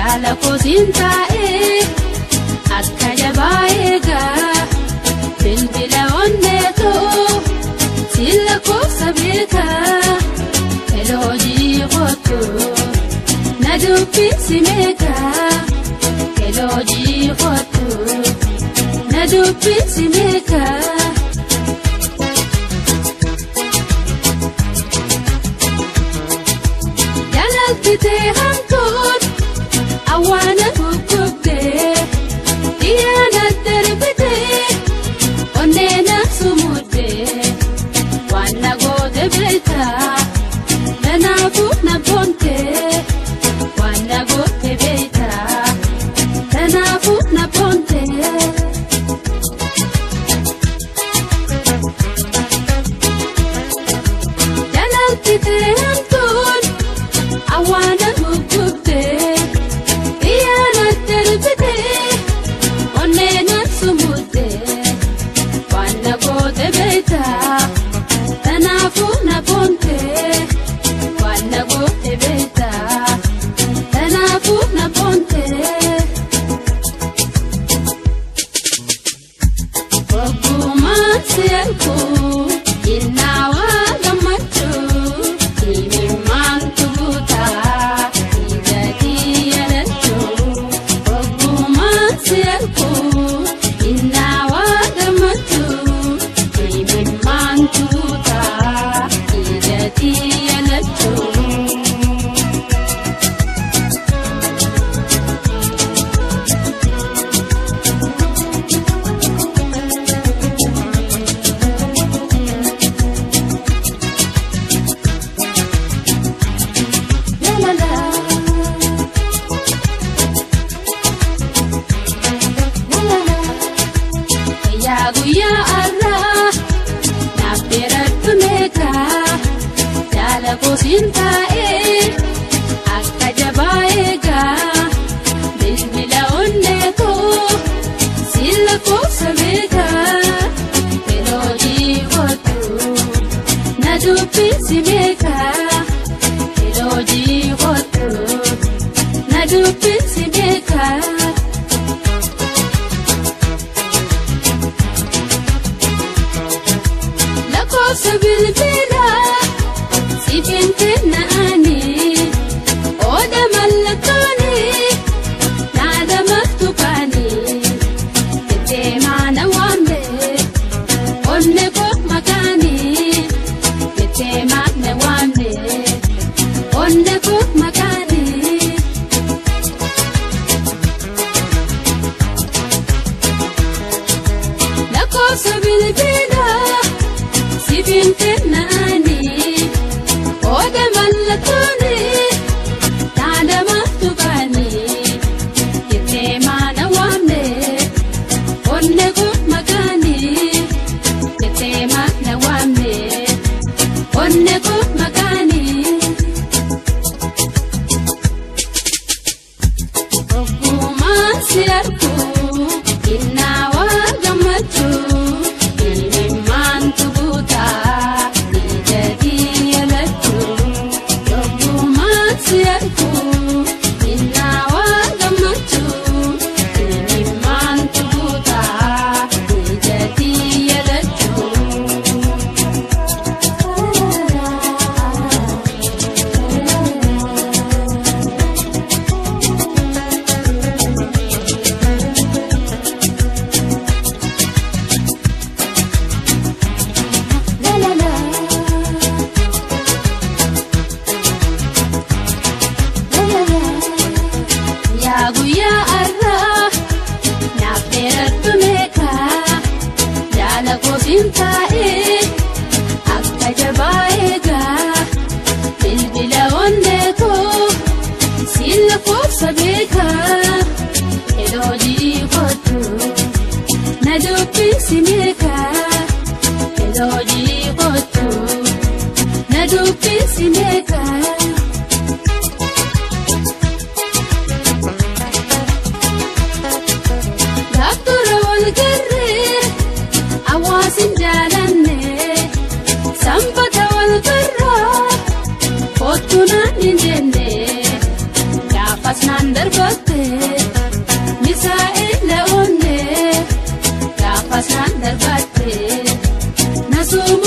jala kosintae akka baega bilbila onneto silla kosabeka eloji goto nadupi simeka eloji goto nadupi simeka jalaltite hamtut awana kukubde iyana terbite onena sumude wana gode beta nanafu na ponte wana gode beta nanafu na ponte jalaltite hamtut awana kukubde iyana terbite onena sumude wana gode beta nanafu na ponte wana gode beta nanafu na ponte ogumansielku inawa gamachu imimantubuta ijadi yalatu ogumansielku inawa gamachu imimantubuta ijadi yalatu Guya Allah na peratu meka jala kosintae akka jabaega bilbila onneto silla kosabeka eloji gotu nadupi simeka eloji gotu nadupi simeka sabilbila sifintena ani oda malakani nada matukani tetema wambe onne ko makani tetema wambe onne ko makani lako sabilbila sifintena ani oda malakani nada matukani tetema wambe onne ko makani tetema wambe onne ko makani ogumansielku inawa gamachu imimantubuta ijadi yalatu ogumansielku inawa gamachu imimantubuta ijadi yalatu Guya Allah na peratu meka jala kosintae akka jabaega bilbila onneto silla kosabeka eloji gotu nadupi simeka eloji gotu nadupi simeka awasin jalanne sambata wal garra kotuna injenne ya fasnan darbatte Misaa'el onne gaafa isaan darbatte Nasuma